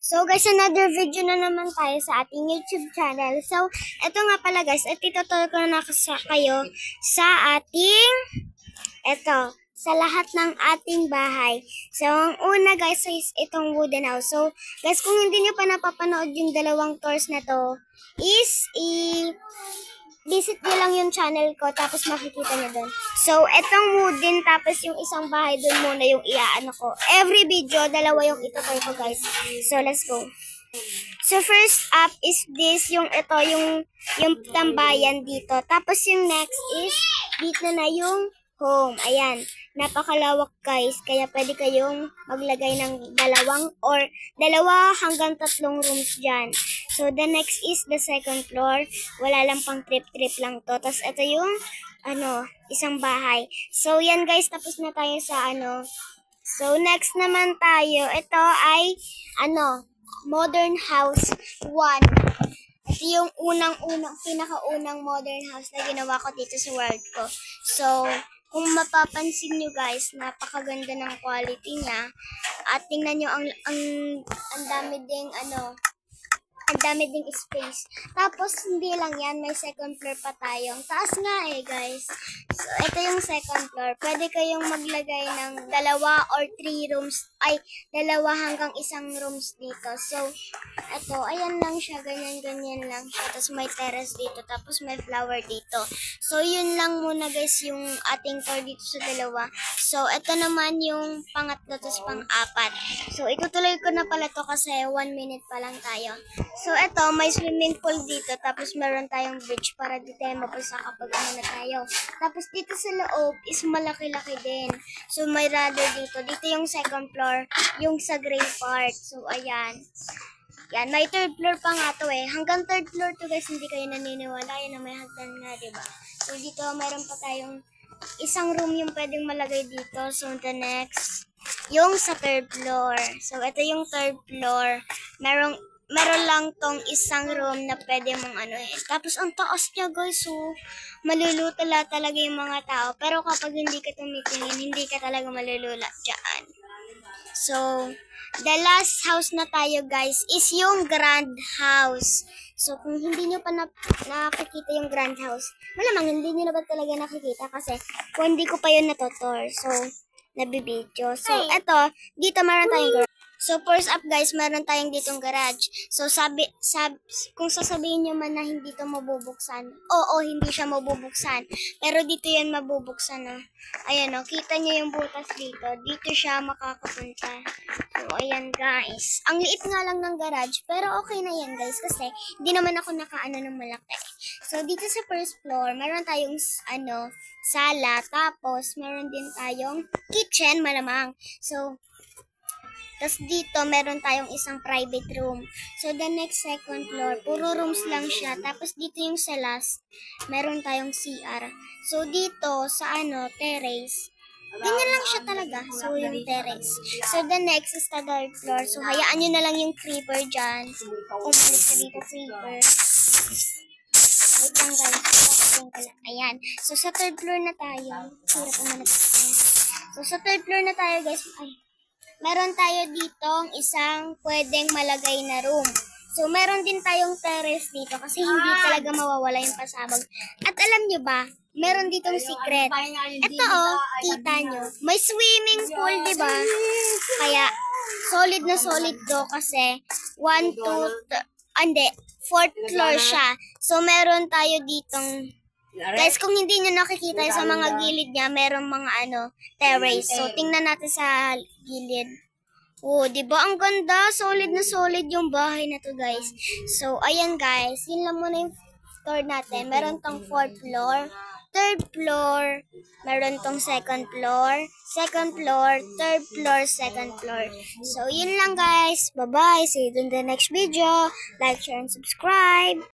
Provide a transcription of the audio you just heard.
So guys, another video na naman tayo sa ating YouTube channel. So, eto nga pala guys, at ituturo ko na kayo sa ating, sa lahat ng ating bahay. So, ang una guys is itong wooden house. So, guys, kung hindi nyo pa napapanood yung dalawang tours na to, is visit nyo lang yung channel ko, tapos makikita nyo dun. So, etong wooden, tapos yung isang bahay dun muna yung iaano ko. Every video, dalawa yung itutoy ko, guys. So, let's go. So, first up is this, yung tambayan dito. Tapos yung next is, dito na yung home. Ayan, napakalawak guys. Kaya pwede kayong maglagay ng dalawa hanggang 3 rooms dyan. So, the next is the second floor. Wala lang pang trip-trip lang to. Tapos, ito yung, isang bahay. So, yan guys, tapos na tayo sa So, next naman tayo. Ito ay, modern house 1. Ito yung pinakaunang modern house na ginawa ko dito sa world ko. So, kung mapapansin nyo guys, napakaganda ng quality niya. At tingnan nyo, ang dami ding ang dami ding space. Tapos, hindi lang yan, may second floor pa tayo. Ang taas nga guys. So, ito yung second floor. Pwede kayong maglagay ng 2 or 3 rooms, 2 hanggang 1 rooms dito. So, ito, ayan lang siya, ganyan lang siya. Tapos, may terrace dito, tapos may flower dito. So, yun lang muna guys, yung ating tour dito sa dalawa. So, ito naman yung pangatlo, tapos pang-apat. So, itutuloy ko na pala to kasi 1 minute pa lang tayo. So, eto, may swimming pool dito. Tapos, meron tayong bridge para di tayo mapasa kapag na tayo. Tapos, dito sa loob is malaki-laki din. So, may rudder dito. Dito yung second floor, yung sa gray part. So, ayan. Yan, may third floor pa nga to Hanggang third floor to guys, hindi kayo naniniwala. Yan na may hagdan nga, diba? So, dito, meron pa tayong isang room yung pwedeng malagay dito. So, the next, yung sa third floor. So, ito yung third floor. Meron lang tong isang room na pwede mong Tapos, ang taas niya guys, so, malulutala talaga yung mga tao. Pero kapag hindi ka tumitingin, hindi ka talaga malulula dyan. So, the last house na tayo guys is yung grand house. So, kung hindi nyo pa nakikita yung grand house, malamang hindi nyo na ba talaga nakikita kasi kung hindi ko pa yun natutor. So, nabibidyo. So, eto, dito meron tayong garage. So, first up guys, meron tayong ditong garage. So, kung sasabihin nyo man na hindi to mabubuksan, oo, hindi siya mabubuksan. Pero dito yan mabubuksan Ayan kita nyo yung butas dito. Dito siya makakapunta. So, ayan guys. Ang liit nga lang ng garage, pero okay na yan guys kasi hindi naman ako nakaano ng malaki. So, dito sa first floor, meron tayong sala, tapos meron din tayong kitchen malamang. So, tapos dito, meron tayong isang private room. So, the next second floor, puro rooms lang siya. Tapos dito yung sa last, meron tayong CR. So, dito sa terrace, ganyan lang siya talaga. So, yung terrace. So, the next is the third floor. So, hayaan nyo na lang yung creeper dyan. Umalis ka dito, creeper. Wait lang guys. Ayan. So, sa third floor na tayo. Hirap naman So, sa third floor na tayo guys. Meron tayo ditong isang pwedeng malagay na room. So, meron din tayong terrace dito kasi hindi talaga mawawala yung pasabog. At alam nyo ba, meron ditong secret. Ito kita nyo. May swimming pool, di ba? Kaya, solid na solid to kasi 4th floor siya. So, meron tayo ditong guys, kung hindi nyo nakikita sa mga gilid niya, merong mga terrace. So, tingnan natin sa gilid. Oh, di ba ang ganda? Solid na solid yung bahay na to, guys. So, ayan guys. Yun lang muna yung tour natin. Meron tong 4th floor, 3rd floor, meron tong 2nd floor, 2nd floor, 3rd floor, 2nd floor. So, yun lang guys. Bye-bye. See you in the next video. Like, share, and subscribe.